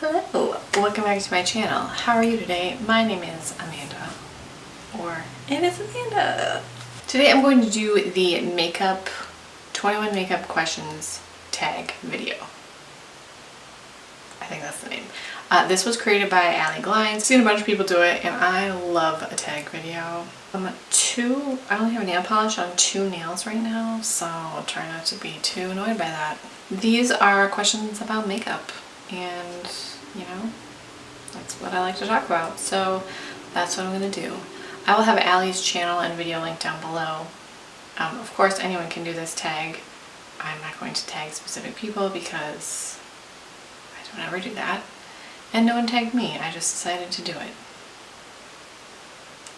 Hello, welcome back to my channel. How are you today? My name is Amanda, or it is Amanda. Today I'm going to do the makeup, 21 makeup questions tag video. I think that's the name. This was created by Allie Glines. I've seen a bunch of people do it and I love a tag video. I only have nail polish on 2 nails right now, so I'll try not to be too annoyed by that. These are questions about makeup, and you know, that's what I like to talk about, so that's what I'm going to do. I will have Allie's channel and video linked down below. Of course anyone can do this tag. I'm not going to tag specific people because I don't ever do that, and no one tagged me. I just decided to do it.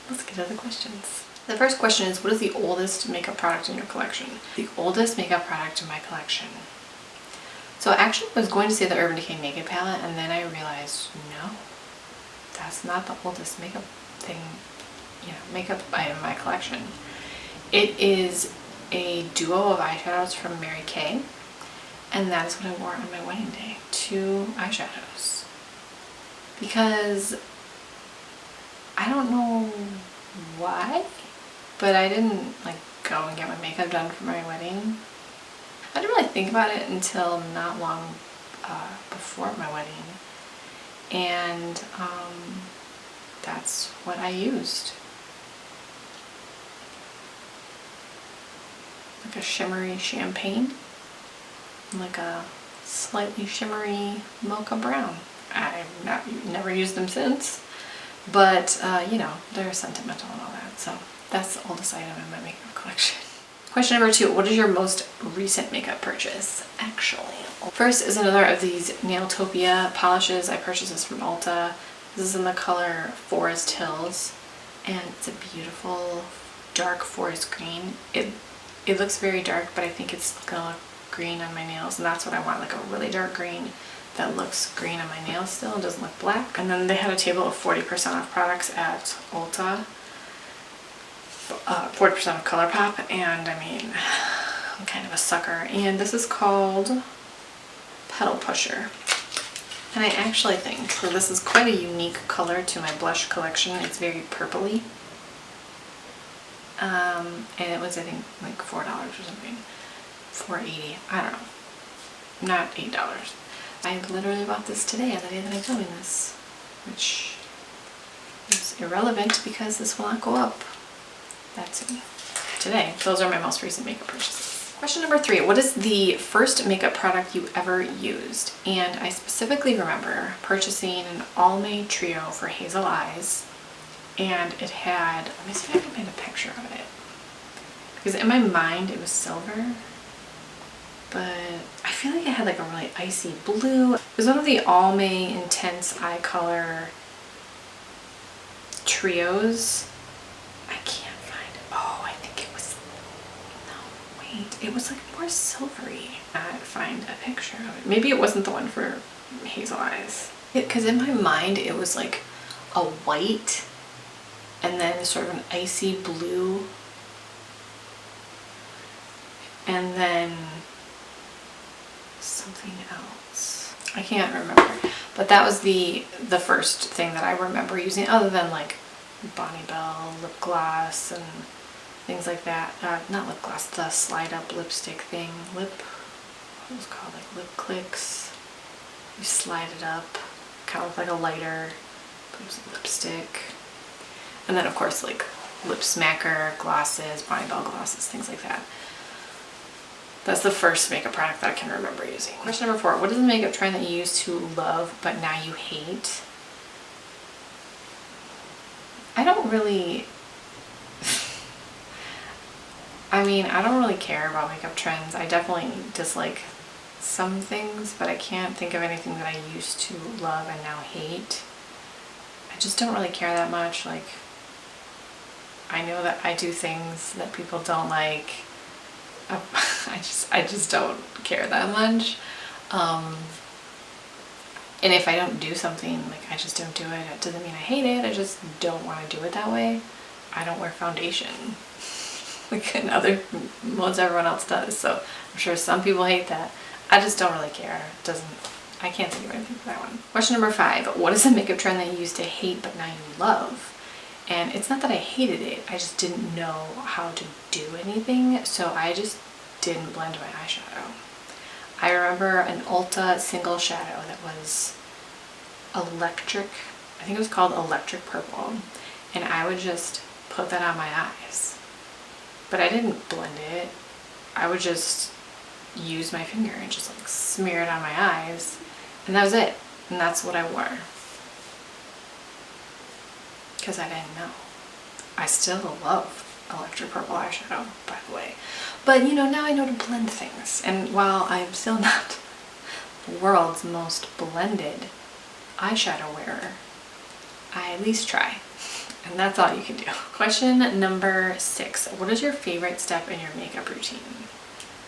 Let's get to the questions. The first question is, what is the oldest makeup product in your collection? The oldest makeup product in my collection. So I actually was going to say the Urban Decay Naked palette, and then I realized, no, that's not the oldest makeup thing, makeup item in my collection. It is a duo of eyeshadows from Mary Kay, and that is what I wore on my wedding day. 2 eyeshadows. Because I don't know why, but I didn't go and get my makeup done for my wedding. I didn't really think about it until not long before my wedding, and that's what I used. Like a shimmery champagne, like a slightly shimmery mocha brown. I've never used them since, but you know, they're sentimental and all that, so that's the oldest item in my makeup collection. Question number 2, what is your most recent makeup purchase? Actually, first is another of these Nailtopia polishes. I purchased this from Ulta. This is in the color Forest Hills, and it's a beautiful dark forest green. It looks very dark, but I think it's gonna look green on my nails, and that's what I want, like a really dark green that looks green on my nails still and doesn't look black. And then they had a table of 40% off products at Ulta. 40% of ColourPop, and I mean, I'm kind of a sucker. And this is called Petal Pusher. And I actually think that this is quite a unique color to my blush collection. It's very purpley. And it was, I think, like $4 or something. $4.80. I don't know. Not $8. I literally bought this today, on the day that I'm filming this, which is irrelevant because this will not go up. That's it. Today. Those are my most recent makeup purchases. Question number 3. What is the first makeup product you ever used? And I specifically remember purchasing an Almay Trio for Hazel Eyes, and it had, let me see if I can find a picture of it, because in my mind it was silver, but I feel like it had like a really icy blue. It was one of the Almay Intense Eye Color trios. I can't find it. Oh, I think it was, no, wait, it was like more silvery. I can't find a picture of it. Maybe it wasn't the one for Hazel Eyes. Because in my mind it was like a white and then sort of an icy blue, and then something else. I can't remember, but that was the first thing that I remember using, other than like Bonnie Bell lip gloss and things like that. Not lip gloss, the slide up lipstick thing. What was it called? Like lip clicks. You slide it up, kind of look like a lighter, but it was a lipstick. And then of course like lip smacker glosses, Bonnie Bell glosses, things like that. That's the first makeup product that I can remember using. Question number 4. What is the makeup trend that you used to love but now you hate? I don't really, I mean, I don't really care about makeup trends. I definitely dislike some things, but I can't think of anything that I used to love and now hate. I just don't really care that much. Like, I know that I do things that people don't like. I just don't care that much. And if I don't do something, like I just don't do it, it doesn't mean I hate it. I just don't want to do it that way. I don't wear foundation like most everyone else does, so I'm sure some people hate that. I just don't really care. It doesn't, I can't think of anything for that one. Question number 5. What is a makeup trend that you used to hate but now you love? And it's not that I hated it, I just didn't know how to do anything, so I just didn't blend my eyeshadow. I remember an Ulta single shadow that was electric, I think it was called Electric Purple, and I would just put that on my eyes. But I didn't blend it, I would just use my finger and just like smear it on my eyes, and that was it, and that's what I wore. Because I didn't know. I still love Electric Purple eyeshadow, by the way. But you know, now I know to blend things. And while I'm still not the world's most blended eyeshadow wearer, I at least try. And that's all you can do. Question number 6. What is your favorite step in your makeup routine?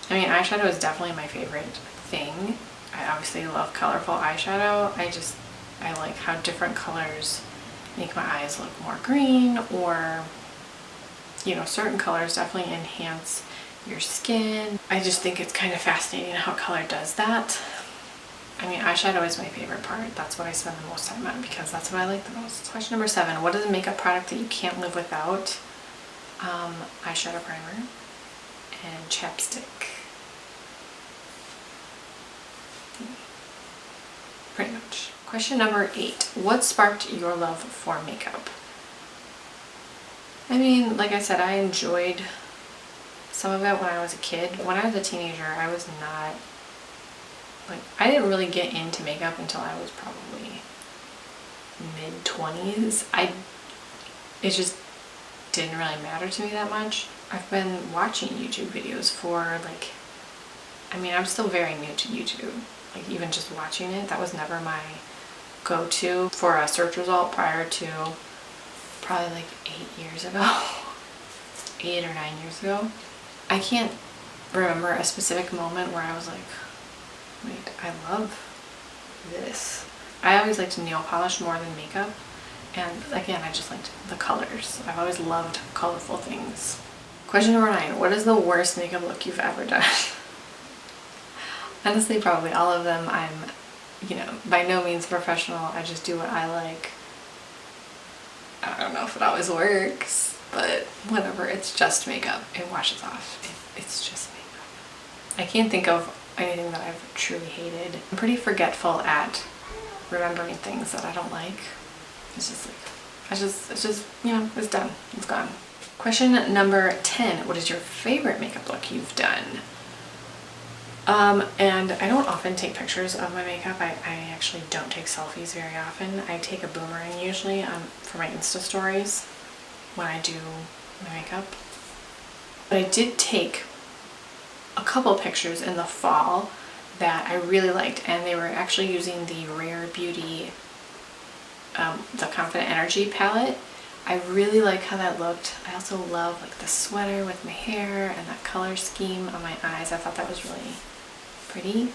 I mean, eyeshadow is definitely my favorite thing. I obviously love colorful eyeshadow. I like how different colors make my eyes look more green, or, you know, certain colors definitely enhance your skin. I just think it's kind of fascinating how color does that. I mean, eyeshadow is my favorite part. That's what I spend the most time on because that's what I like the most. Question number 7. What is a makeup product that you can't live without? Eyeshadow primer and chapstick. Pretty much. Question number 8. What sparked your love for makeup? I mean, like I said, I enjoyed some of it when I was a kid. When I was a teenager, I was not, like, I didn't really get into makeup until I was probably mid-20s. It just didn't really matter to me that much. I've been watching YouTube videos for, like, I mean, I'm still very new to YouTube. Like, even just watching it, that was never my go-to for a search result prior to probably like 8 years ago. 8 or 9 years ago. I can't remember a specific moment where I was like, wait, I love this. I always liked nail polish more than makeup, and again, I just liked the colors. I've always loved colorful things. Question number 9. What is the worst makeup look you've ever done? Honestly, probably all of them. I'm, you know, by no means professional. I just do what I like. I don't know if it always works, but whatever. It's just makeup. It washes off. It's just makeup. I can't think of anything that I've truly hated. I'm pretty forgetful at remembering things that I don't like. It's just like, it's just, you know, it's done. It's gone. Question number 10. What is your favorite makeup look you've done? And I don't often take pictures of my makeup. I actually don't take selfies very often. I take a boomerang usually for my Insta stories when I do my makeup. But I did take a couple pictures in the fall that I really liked, and they were actually using the Rare Beauty, the Confident Energy palette. I really like how that looked. I also love like the sweater with my hair and that color scheme on my eyes. I thought that was really pretty.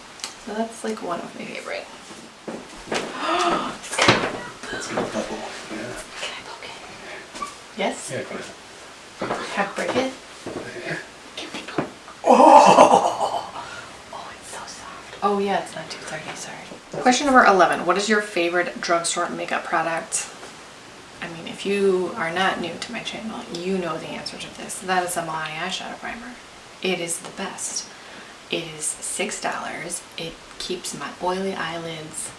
So that's like one of my favorite. It's got a bubble. Yeah. Can I poke it? Yes? Yeah, go ahead. Have break it? Yeah. Can we poke? Oh! Oh, it's so soft. Oh yeah, it's not too 30, sorry. Question number 11. What is your favorite drugstore makeup product? I mean, if you are not new to my channel, you know the answer to this. That is a Milani eyeshadow primer. It is the best. It is $6. It keeps my oily eyelids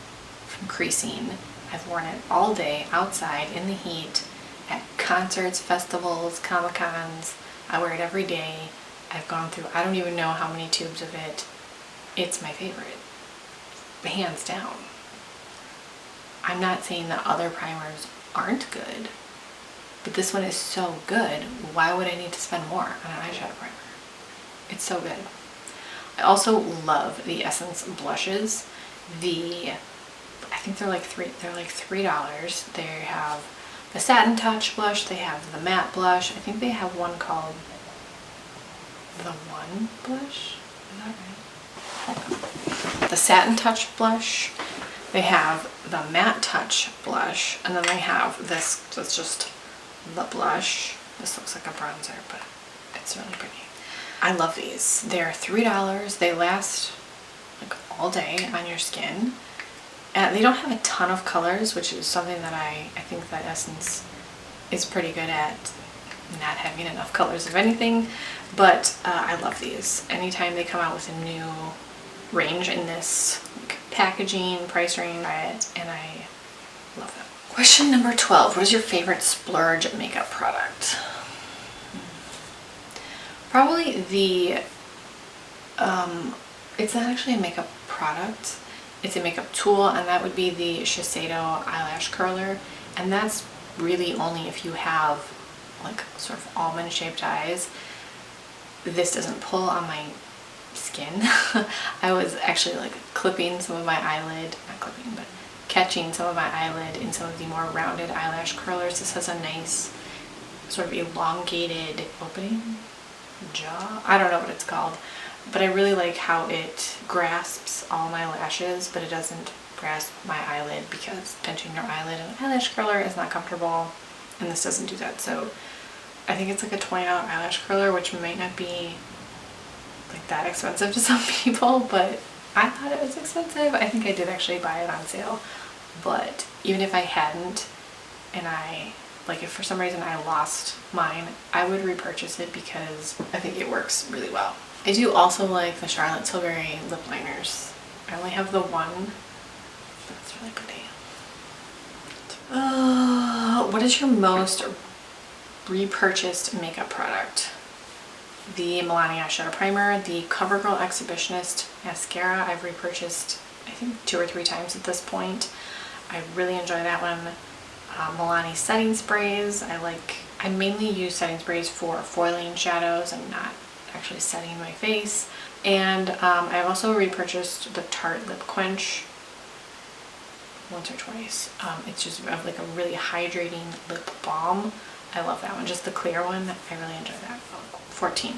from creasing. I've worn it all day outside in the heat, at concerts, festivals, Comic-Cons. I wear it every day. I've gone through, I don't even know how many tubes of it. It's my favorite, hands down. I'm not saying that other primers aren't good, but this one is so good. Why would I need to spend more on an eyeshadow primer? It's so good. I also love the Essence blushes. I think they're like $3. They have the Satin Touch blush, they have the matte blush. I think they have one called the One blush. Is that right? The Satin Touch blush. They have the Matte Touch blush, and then they have this that's just the blush. This looks like a bronzer, but it's really pretty. I love these. They're $3. They last like all day on your skin. And they don't have a ton of colors, which is something that I think that Essence is pretty good at, not having enough colors of anything. But I love these. Anytime they come out with a new range in this like, packaging, price range, I buy it, and I love them. Question number 12. What is your favorite splurge makeup product? Probably the, it's not actually a makeup product, it's a makeup tool, and that would be the Shiseido eyelash curler. And that's really only if you have like sort of almond shaped eyes. This doesn't pull on my skin. I was actually like clipping some of my eyelid, not clipping, but catching some of my eyelid in some of the more rounded eyelash curlers. This has a nice sort of elongated opening jaw. I don't know what it's called, but I really like how it grasps all my lashes, but it doesn't grasp my eyelid, because pinching your eyelid in an eyelash curler is not comfortable, and this doesn't do that. So I think it's like a $20 eyelash curler, which might not be like that expensive to some people, but I thought it was expensive. I think I did actually buy it on sale, but even if I hadn't, and like if for some reason I lost mine, I would repurchase it because I think it works really well. I do also like the Charlotte Tilbury lip liners. I only have the one. That's really pretty. What is your most repurchased makeup product? The Milani Eyeshadow Primer, the CoverGirl Exhibitionist Mascara. I've repurchased I think 2 or 3 times at this point. I really enjoy that one. Milani setting sprays. I mainly use setting sprays for foiling shadows and not actually setting my face. And I've also repurchased the Tarte Lip Quench once or twice. It's just like a really hydrating lip balm. I love that one, just the clear one. I really enjoy that. 14.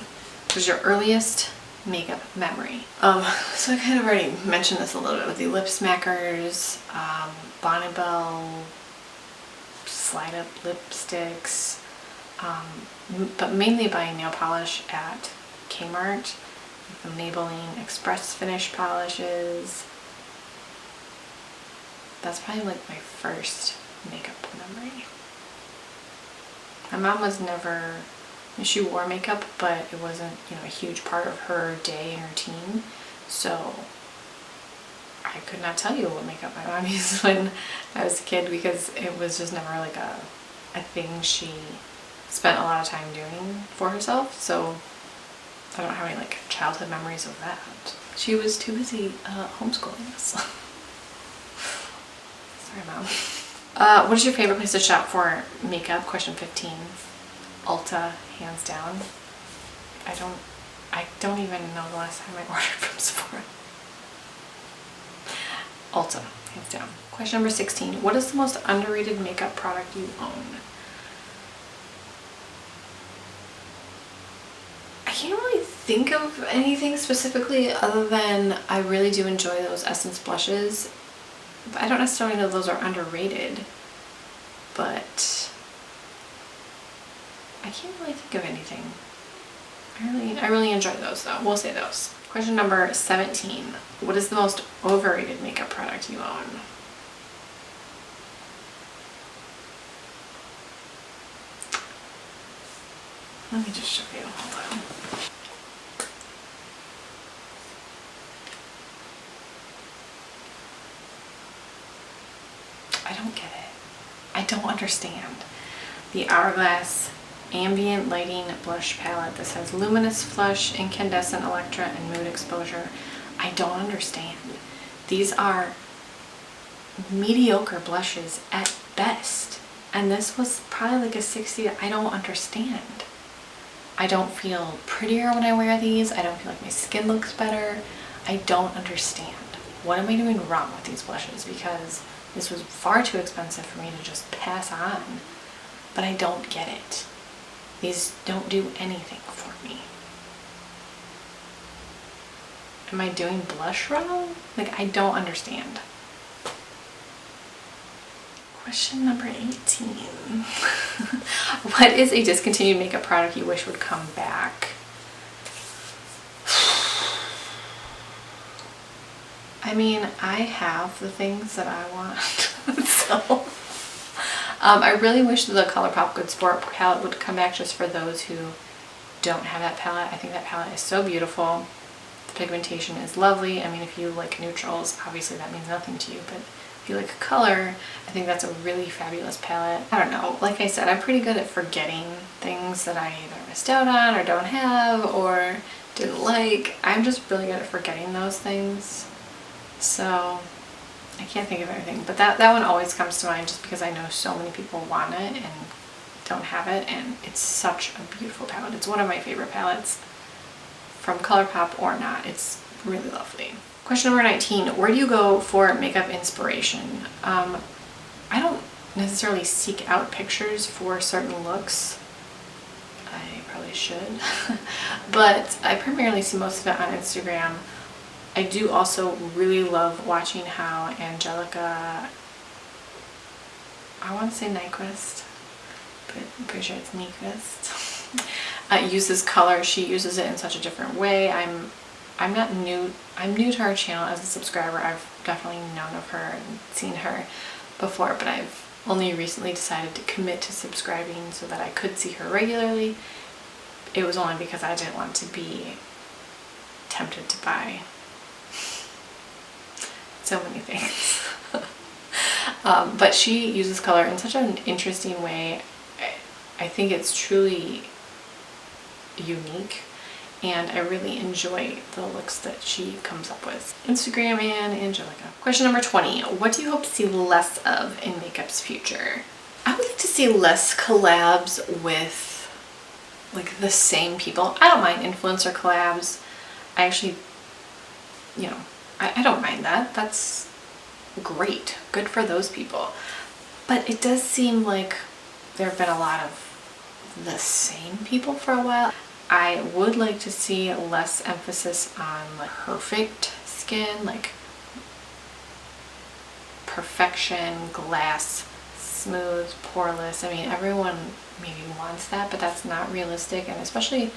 What is your earliest makeup memory? So I kind of already mentioned this a little bit with the lip smackers, Bonnabelle slide up lipsticks, but mainly buying nail polish at Kmart, the Maybelline Express Finish polishes. That's probably like my first makeup memory. My mom was never, she wore makeup, but it wasn't, you know, a huge part of her day and routine. So I could not tell you what makeup my mom used when I was a kid, because it was just never like a thing she spent a lot of time doing for herself. So I don't have any like childhood memories of that. She was too busy homeschooling us. Sorry, Mom. What is your favorite place to shop for makeup? Question 15. Ulta, hands down. I don't even know the last time I ordered from Sephora. Ulta, hands down. Question number 16. What is the most underrated makeup product you own? I can't really think of anything specifically other than I really do enjoy those Essence blushes. But I don't necessarily know those are underrated, but I can't really think of anything. I really enjoy those though. We'll say those. Question number 17. What is the most overrated makeup product you own? Let me just show you. Hold on. I don't get it. I don't understand. The Hourglass Ambient Lighting Blush Palette. This has Luminous Flush, Incandescent Electra, and Mood Exposure. I don't understand. These are mediocre blushes at best. And this was probably like a 60. I don't understand. I don't feel prettier when I wear these. I don't feel like my skin looks better. I don't understand. What am I doing wrong with these blushes? Because this was far too expensive for me to just pass on. But I don't get it. These don't do anything for me. Am I doing blush wrong? Like, I don't understand. Question number 18. What is a discontinued makeup product you wish would come back? I I mean, I have the things that I want, so I really wish the ColourPop Good Sport palette would come back just for those who don't have that palette. I think that palette is so beautiful. The pigmentation is lovely. I mean, if you like neutrals, obviously that means nothing to you, but if you like color, I think that's a really fabulous palette. I don't know, like I said, I'm pretty good at forgetting things that I either missed out on or don't have or didn't like. I'm just really good at forgetting those things. So I can't think of everything, but that one always comes to mind just because I know so many people want it and don't have it, and it's such a beautiful palette. It's one of my favorite palettes from ColourPop or not. It's really lovely. Question number 19, where do you go for makeup inspiration? I don't necessarily seek out pictures for certain looks. I probably should, but I primarily see most of it on Instagram. I do also really love watching how Angelica, I want to say Nyquist, but I'm pretty sure it's Nyquist, uses color. She uses it in such a different way. I'm new to her channel as a subscriber. I've definitely known of her and seen her before, but I've only recently decided to commit to subscribing so that I could see her regularly. It was only because I didn't want to be tempted to buy so many things. But she uses color in such an interesting way. I think it's truly unique, and I really enjoy the looks that she comes up with. Instagram and Angelica. Question number 20. What do you hope to see less of in makeup's future? I would like to see less collabs with like the same people. I don't mind influencer collabs. I actually, you know, I don't mind that. That's great. Good for those people. But it does seem like there have been a lot of the same people for a while. I would like to see less emphasis on like perfect skin, like perfection, glass, smooth, poreless. I mean, everyone maybe wants that, but that's not realistic. And especially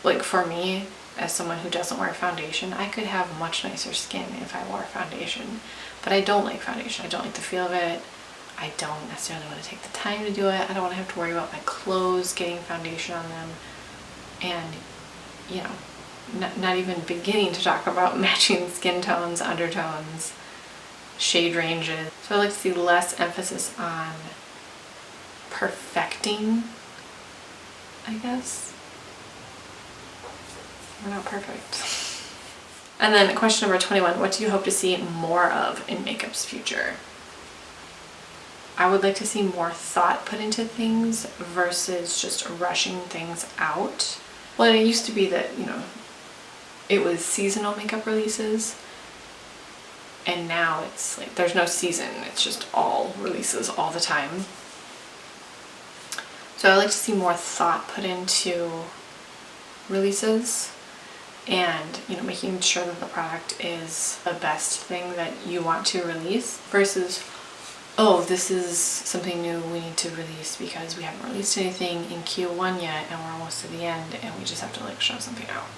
like for me, as someone who doesn't wear foundation, I could have much nicer skin if I wore foundation, but I don't like foundation. I don't like the feel of it. I don't necessarily want to take the time to do it. I don't want to have to worry about my clothes getting foundation on them. And, you know, not even beginning to talk about matching skin tones, undertones, shade ranges. So I like to see less emphasis on perfecting, I guess. We're not perfect. And then question number 21, what do you hope to see more of in makeup's future? I would like to see more thought put into things versus just rushing things out. Well, it used to be that, you know, it was seasonal makeup releases, and now it's like there's no season, it's just all releases all the time. So I like to see more thought put into releases and, you know, making sure that the product is the best thing that you want to release versus, oh, this is something new we need to release because we haven't released anything in Q1 yet and we're almost to the end and we just have to like show something out.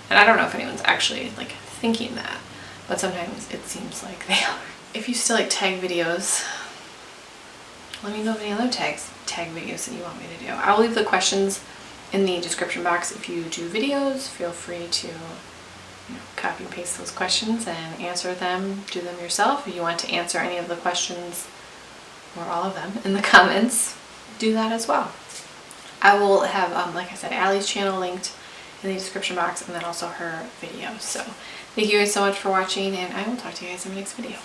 And I don't know if anyone's actually like thinking that, but sometimes it seems like they are. If you still like tag videos, let me know of any other tag videos that you want me to do. I'll leave the questions in the description box. If you do videos, feel free to, you know, copy and paste those questions and answer them, do them yourself. If you want to answer any of the questions or all of them in the comments, do that as well. I will have, like I said, Allie's channel linked in the description box and then also her video. So thank you guys so much for watching, and I will talk to you guys in the next video.